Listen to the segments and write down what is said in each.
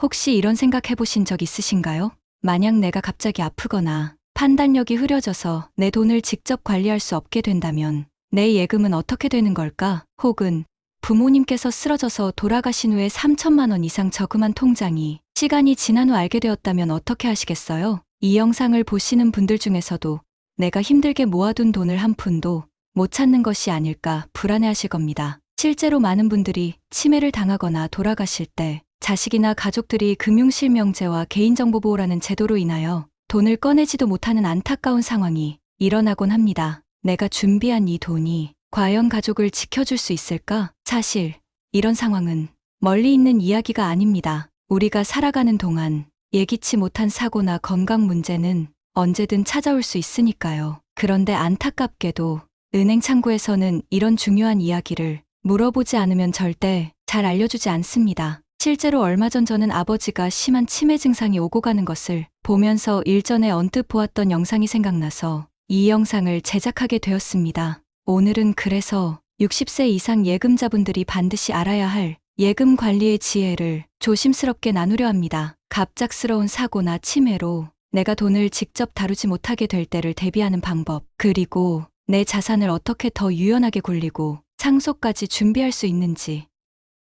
혹시 이런 생각 해보신 적 있으신가요? 만약 내가 갑자기 아프거나 판단력이 흐려져서 내 돈을 직접 관리할 수 없게 된다면 내 예금은 어떻게 되는 걸까? 혹은 부모님께서 쓰러져서 돌아가신 후에 3천만 원 이상 저금한 통장이 시간이 지난 후 알게 되었다면 어떻게 하시겠어요? 이 영상을 보시는 분들 중에서도 내가 힘들게 모아둔 돈을 한 푼도 못 찾는 것이 아닐까 불안해하실 겁니다. 실제로 많은 분들이 치매를 당하거나 돌아가실 때 자식이나 가족들이 금융실명제와 개인정보보호라는 제도로 인하여 돈을 꺼내지도 못하는 안타까운 상황이 일어나곤 합니다. 내가 준비한 이 돈이 과연 가족을 지켜줄 수 있을까? 사실 이런 상황은 멀리 있는 이야기가 아닙니다. 우리가 살아가는 동안 예기치 못한 사고나 건강 문제는 언제든 찾아올 수 있으니까요. 그런데 안타깝게도 은행 창구에서는 이런 중요한 이야기를 물어보지 않으면 절대 잘 알려주지 않습니다. 실제로 얼마 전 저는 아버지가 심한 치매 증상이 오고 가는 것을 보면서 일전에 언뜻 보았던 영상이 생각나서 이 영상을 제작하게 되었습니다. 오늘은 그래서 60세 이상 예금자분들이 반드시 알아야 할 예금 관리의 지혜를 조심스럽게 나누려 합니다. 갑작스러운 사고나 치매로 내가 돈을 직접 다루지 못하게 될 때를 대비하는 방법, 그리고 내 자산을 어떻게 더 유연하게 굴리고 상속까지 준비할 수 있는지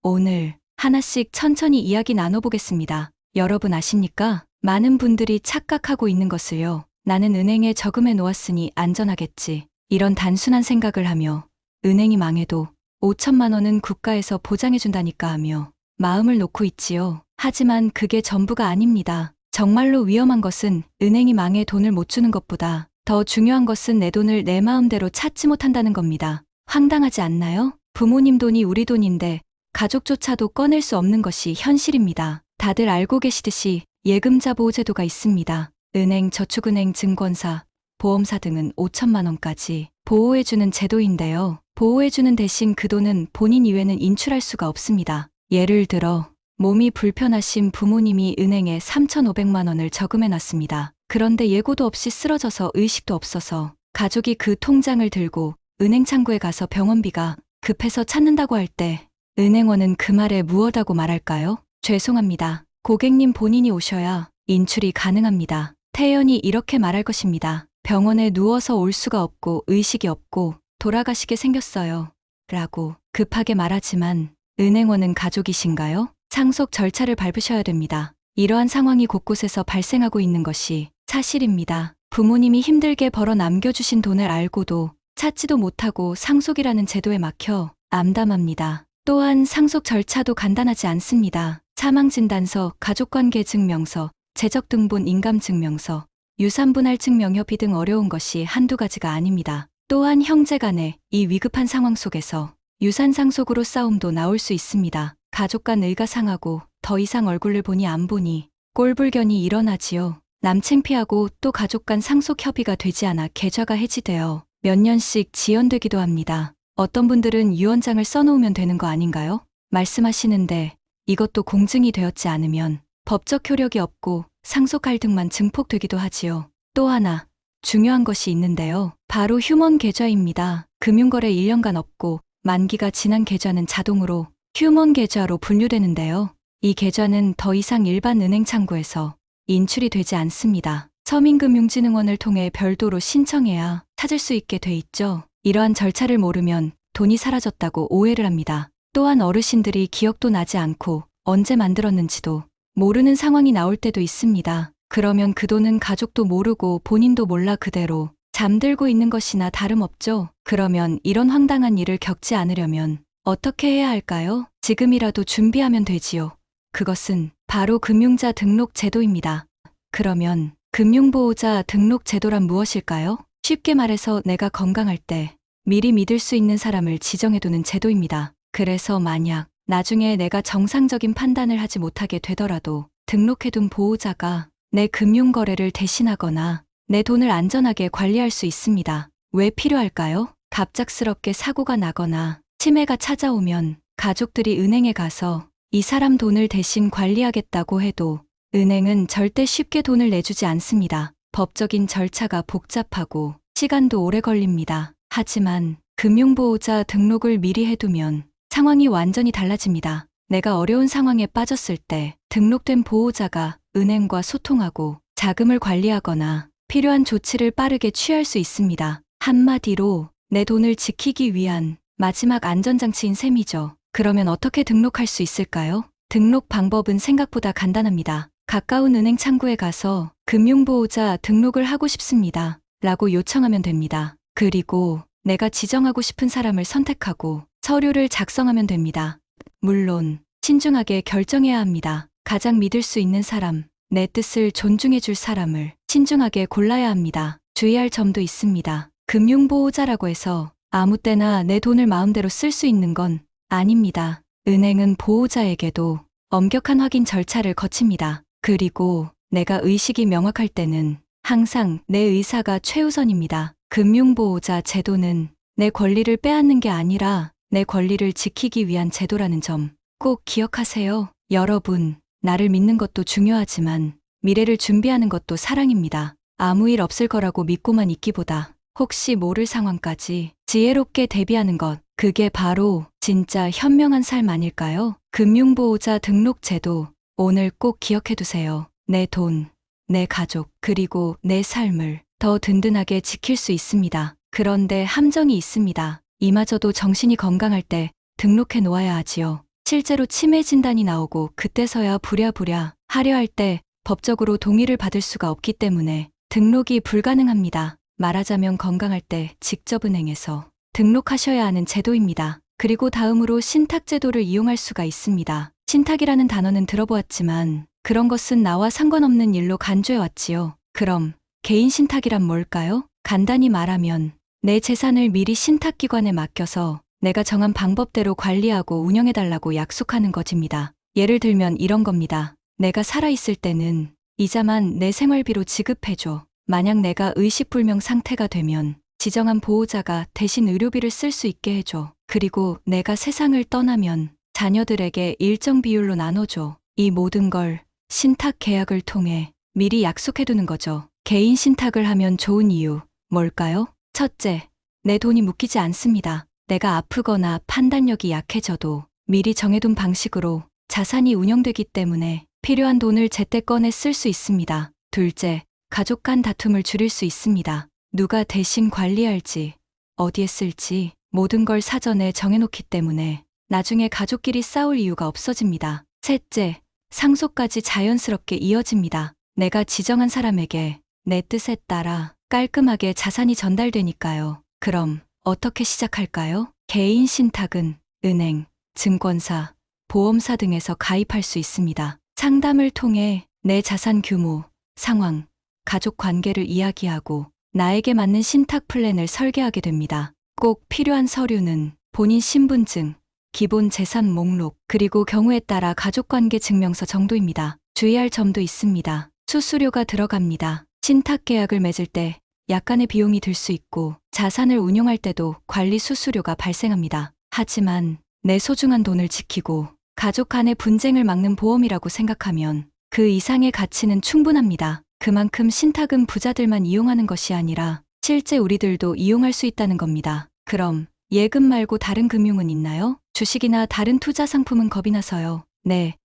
오늘 하나씩 천천히 이야기 나눠보겠습니다. 여러분 아십니까? 많은 분들이 착각하고 있는 것을요. 나는 은행에 저금해 놓았으니 안전하겠지. 이런 단순한 생각을 하며 은행이 망해도 5천만 원은 국가에서 보장해준다니까 하며 마음을 놓고 있지요. 하지만 그게 전부가 아닙니다. 정말로 위험한 것은 은행이 망해 돈을 못 주는 것보다 더 중요한 것은 내 돈을 내 마음대로 찾지 못한다는 겁니다. 황당하지 않나요? 부모님 돈이 우리 돈인데 가족조차도 꺼낼 수 없는 것이 현실입니다. 다들 알고 계시듯이 예금자 보호제도가 있습니다. 은행, 저축은행, 증권사, 보험사 등은 5천만 원까지 보호해주는 제도인데요. 보호해주는 대신 그 돈은 본인 이외에는 인출할 수가 없습니다. 예를 들어 몸이 불편하신 부모님이 은행에 3,500만 원을 저금해놨습니다. 그런데 예고도 없이 쓰러져서 의식도 없어서 가족이 그 통장을 들고 은행 창구에 가서 병원비가 급해서 찾는다고 할 때 은행원은 그 말에 무엇하고 말할까요? 죄송합니다. 고객님 본인이 오셔야 인출이 가능합니다. 태연이 이렇게 말할 것입니다. 병원에 누워서 올 수가 없고 의식이 없고 돌아가시게 생겼어요. 라고 급하게 말하지만 은행원은 가족이신가요? 상속 절차를 밟으셔야 됩니다. 이러한 상황이 곳곳에서 발생하고 있는 것이 사실입니다. 부모님이 힘들게 벌어 남겨주신 돈을 알고도 찾지도 못하고 상속이라는 제도에 막혀 암담합니다. 또한 상속 절차도 간단하지 않습니다. 사망진단서, 가족관계증명서, 재적등본 인감증명서, 유산분할증명협의 등 어려운 것이 한두 가지가 아닙니다. 또한 형제간의 이 위급한 상황 속에서 유산상속으로 싸움도 나올 수 있습니다. 가족 간 의가 상하고 더 이상 얼굴을 보니 안 보니 꼴불견이 일어나지요. 남 창피하고 또 가족 간 상속 협의가 되지 않아 계좌가 해지되어 몇 년씩 지연되기도 합니다. 어떤 분들은 유언장을 써놓으면 되는 거 아닌가요? 말씀하시는데 이것도 공증이 되었지 않으면 법적 효력이 없고 상속 갈등만 증폭되기도 하지요. 또 하나 중요한 것이 있는데요. 바로 휴먼 계좌입니다. 금융거래 1년간 없고 만기가 지난 계좌는 자동으로 휴먼 계좌로 분류되는데요. 이 계좌는 더 이상 일반 은행 창구에서 인출이 되지 않습니다. 서민금융진흥원을 통해 별도로 신청해야 찾을 수 있게 돼 있죠. 이러한 절차를 모르면 돈이 사라졌다고 오해를 합니다. 또한 어르신들이 기억도 나지 않고 언제 만들었는지도 모르는 상황이 나올 때도 있습니다. 그러면 그 돈은 가족도 모르고 본인도 몰라 그대로 잠들고 있는 것이나 다름없죠. 그러면 이런 황당한 일을 겪지 않으려면 어떻게 해야 할까요? 지금이라도 준비하면 되지요. 그것은 바로 금융자 등록 제도입니다. 그러면 금융보호자 등록 제도란 무엇일까요? 쉽게 말해서 내가 건강할 때 미리 믿을 수 있는 사람을 지정해두는 제도입니다. 그래서 만약 나중에 내가 정상적인 판단을 하지 못하게 되더라도 등록해둔 보호자가 내 금융거래를 대신하거나 내 돈을 안전하게 관리할 수 있습니다. 왜 필요할까요? 갑작스럽게 사고가 나거나 치매가 찾아오면 가족들이 은행에 가서 이 사람 돈을 대신 관리하겠다고 해도 은행은 절대 쉽게 돈을 내주지 않습니다. 법적인 절차가 복잡하고 시간도 오래 걸립니다. 하지만 금융보호자 등록을 미리 해두면 상황이 완전히 달라집니다. 내가 어려운 상황에 빠졌을 때 등록된 보호자가 은행과 소통하고 자금을 관리하거나 필요한 조치를 빠르게 취할 수 있습니다. 한마디로 내 돈을 지키기 위한 마지막 안전장치인 셈이죠. 그러면 어떻게 등록할 수 있을까요? 등록 방법은 생각보다 간단합니다. 가까운 은행 창구에 가서 금융보호자 등록을 하고 싶습니다. 라고 요청하면 됩니다. 그리고 내가 지정하고 싶은 사람을 선택하고 서류를 작성하면 됩니다. 물론 신중하게 결정해야 합니다. 가장 믿을 수 있는 사람, 내 뜻을 존중해 줄 사람을 신중하게 골라야 합니다. 주의할 점도 있습니다. 금융보호자라고 해서 아무 때나 내 돈을 마음대로 쓸 수 있는 건 아닙니다. 은행은 보호자에게도 엄격한 확인 절차를 거칩니다. 그리고 내가 의식이 명확할 때는 항상 내 의사가 최우선입니다. 금융보호자 제도는 내 권리를 빼앗는 게 아니라 내 권리를 지키기 위한 제도라는 점 꼭 기억하세요. 여러분, 나를 믿는 것도 중요하지만 미래를 준비하는 것도 사랑입니다. 아무 일 없을 거라고 믿고만 있기보다 혹시 모를 상황까지 지혜롭게 대비하는 것, 그게 바로 진짜 현명한 삶 아닐까요? 금융보호자 등록 제도, 오늘 꼭 기억해 두세요. 내 돈, 내 가족, 그리고 내 삶을 더 든든하게 지킬 수 있습니다. 그런데 함정이 있습니다. 이마저도 정신이 건강할 때 등록해 놓아야 하지요. 실제로 치매 진단이 나오고 그때서야 부랴부랴 하려 할 때 법적으로 동의를 받을 수가 없기 때문에 등록이 불가능합니다. 말하자면 건강할 때 직접 은행에서 등록하셔야 하는 제도입니다. 그리고 다음으로 신탁제도를 이용할 수가 있습니다. 신탁이라는 단어는 들어보았지만 그런 것은 나와 상관없는 일로 간주해왔지요. 그럼 개인 신탁이란 뭘까요? 간단히 말하면 내 재산을 미리 신탁기관에 맡겨서 내가 정한 방법대로 관리하고 운영해달라고 약속하는 것입니다. 예를 들면 이런 겁니다. 내가 살아있을 때는 이자만 내 생활비로 지급해줘. 만약 내가 의식불명 상태가 되면 지정한 보호자가 대신 의료비를 쓸 수 있게 해줘. 그리고 내가 세상을 떠나면 자녀들에게 일정 비율로 나눠줘. 이 모든 걸 신탁 계약을 통해 미리 약속해두는 거죠. 개인 신탁을 하면 좋은 이유, 뭘까요? 첫째, 내 돈이 묶이지 않습니다. 내가 아프거나 판단력이 약해져도 미리 정해둔 방식으로 자산이 운영되기 때문에 필요한 돈을 제때 꺼내 쓸 수 있습니다. 둘째, 가족 간 다툼을 줄일 수 있습니다. 누가 대신 관리할지, 어디에 쓸지 모든 걸 사전에 정해놓기 때문에 나중에 가족끼리 싸울 이유가 없어집니다. 셋째, 상속까지 자연스럽게 이어집니다. 내가 지정한 사람에게 내 뜻에 따라 깔끔하게 자산이 전달되니까요. 그럼 어떻게 시작할까요? 개인 신탁은 은행, 증권사, 보험사 등에서 가입할 수 있습니다. 상담을 통해 내 자산 규모, 상황, 가족 관계를 이야기하고 나에게 맞는 신탁 플랜을 설계하게 됩니다. 꼭 필요한 서류는 본인 신분증, 기본 재산 목록, 그리고 경우에 따라 가족관계 증명서 정도입니다. 주의할 점도 있습니다. 수수료가 들어갑니다. 신탁 계약을 맺을 때 약간의 비용이 들 수 있고 자산을 운용할 때도 관리 수수료가 발생합니다. 하지만 내 소중한 돈을 지키고 가족 간의 분쟁을 막는 보험이라고 생각하면 그 이상의 가치는 충분합니다. 그만큼 신탁은 부자들만 이용하는 것이 아니라 실제 우리들도 이용할 수 있다는 겁니다. 그럼 예금 말고 다른 금융은 있나요? 주식이나 다른 투자 상품은 겁이 나서요. 네.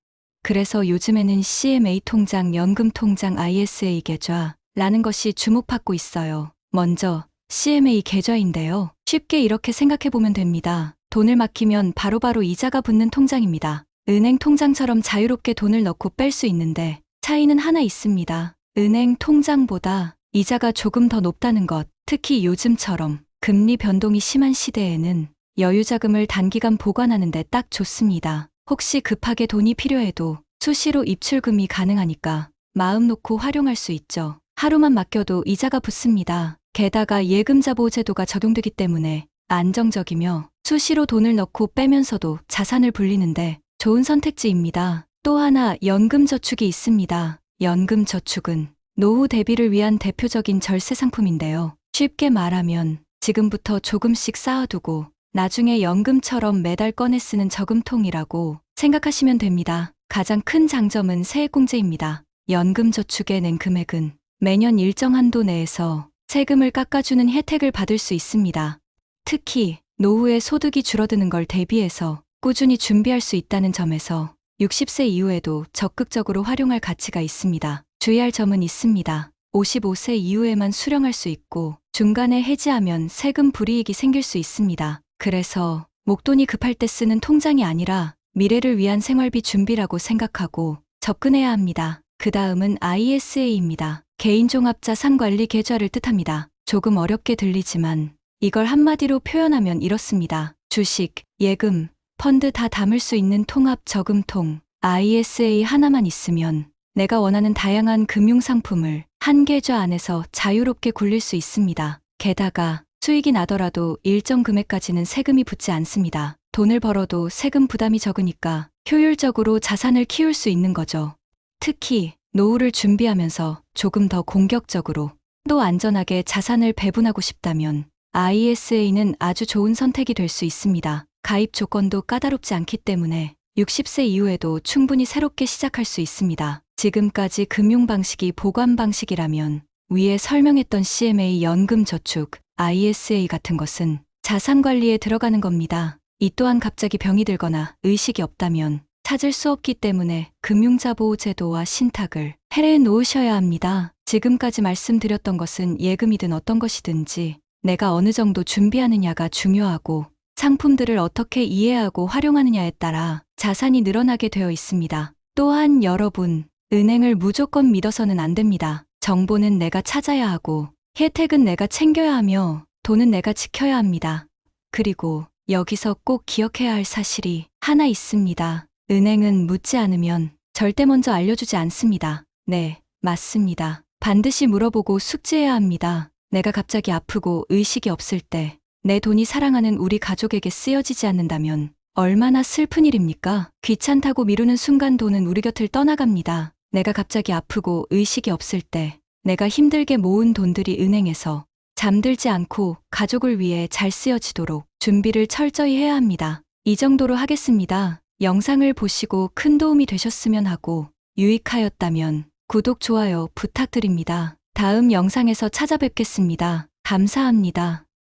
그래서 요즘에는 CMA 통장, 연금 통장, ISA 계좌 라는 것이 주목받고 있어요. 먼저 CMA 계좌인데요. 쉽게 이렇게 생각해보면 됩니다. 돈을 맡기면 바로바로 이자가 붙는 통장입니다. 은행 통장처럼 자유롭게 돈을 넣고 뺄 수 있는데 차이는 하나 있습니다. 은행 통장보다 이자가 조금 더 높다는 것. 특히 요즘처럼 금리 변동이 심한 시대에는 여유자금을 단기간 보관하는데 딱 좋습니다. 혹시 급하게 돈이 필요해도 수시로 입출금이 가능하니까 마음 놓고 활용할 수 있죠. 하루만 맡겨도 이자가 붙습니다. 게다가 예금자 보제도가 적용되기 때문에 안정적이며 수시로 돈을 넣고 빼면서도 자산을 불리는데 좋은 선택지입니다. 또 하나 연금저축이 있습니다. 연금저축은 노후 대비를 위한 대표적인 절세 상품인데요. 쉽게 말하면 지금부터 조금씩 쌓아두고 나중에 연금처럼 매달 꺼내 쓰는 저금통이라고 생각하시면 됩니다. 가장 큰 장점은 세액공제입니다. 연금저축에 낸 금액은 매년 일정 한도 내에서 세금을 깎아주는 혜택을 받을 수 있습니다. 특히 노후에 소득이 줄어드는 걸 대비해서 꾸준히 준비할 수 있다는 점에서 60세 이후에도 적극적으로 활용할 가치가 있습니다. 주의할 점은 있습니다. 55세 이후에만 수령할 수 있고 중간에 해지하면 세금 불이익이 생길 수 있습니다. 그래서 목돈이 급할 때 쓰는 통장이 아니라 미래를 위한 생활비 준비라고 생각하고 접근해야 합니다. 그 다음은 ISA입니다. 개인종합자산관리 계좌를 뜻합니다. 조금 어렵게 들리지만 이걸 한마디로 표현하면 이렇습니다. 주식, 예금, 펀드 다 담을 수 있는 통합 저금통 ISA 하나만 있으면 내가 원하는 다양한 금융상품을 한 계좌 안에서 자유롭게 굴릴 수 있습니다. 게다가 수익이 나더라도 일정 금액까지는 세금이 붙지 않습니다. 돈을 벌어도 세금 부담이 적으니까 효율적으로 자산을 키울 수 있는 거죠. 특히 노후를 준비하면서 조금 더 공격적으로 또 안전하게 자산을 배분하고 싶다면 ISA는 아주 좋은 선택이 될 수 있습니다. 가입 조건도 까다롭지 않기 때문에 60세 이후에도 충분히 새롭게 시작할 수 있습니다. 지금까지 금융 방식이 보관 방식이라면 위에 설명했던 CMA 연금저축, ISA 같은 것은 자산 관리에 들어가는 겁니다. 이 또한 갑자기 병이 들거나 의식이 없다면 찾을 수 없기 때문에 금융자보호제도와 신탁을 해외에 놓으셔야 합니다. 지금까지 말씀드렸던 것은 예금이든 어떤 것이든지 내가 어느 정도 준비하느냐가 중요하고 상품들을 어떻게 이해하고 활용하느냐에 따라 자산이 늘어나게 되어 있습니다. 또한 여러분, 은행을 무조건 믿어서는 안 됩니다. 정보는 내가 찾아야 하고 혜택은 내가 챙겨야 하며 돈은 내가 지켜야 합니다. 그리고 여기서 꼭 기억해야 할 사실이 하나 있습니다. 은행은 묻지 않으면 절대 먼저 알려주지 않습니다. 네, 맞습니다. 반드시 물어보고 숙지해야 합니다. 내가 갑자기 아프고 의식이 없을 때 내 돈이 사랑하는 우리 가족에게 쓰여지지 않는다면 얼마나 슬픈 일입니까? 귀찮다고 미루는 순간 돈은 우리 곁을 떠나갑니다. 내가 갑자기 아프고 의식이 없을 때 내가 힘들게 모은 돈들이 은행에서 잠들지 않고 가족을 위해 잘 쓰여지도록 준비를 철저히 해야 합니다. 이 정도로 하겠습니다. 영상을 보시고 큰 도움이 되셨으면 하고 유익하였다면 구독, 좋아요 부탁드립니다. 다음 영상에서 찾아뵙겠습니다. 감사합니다.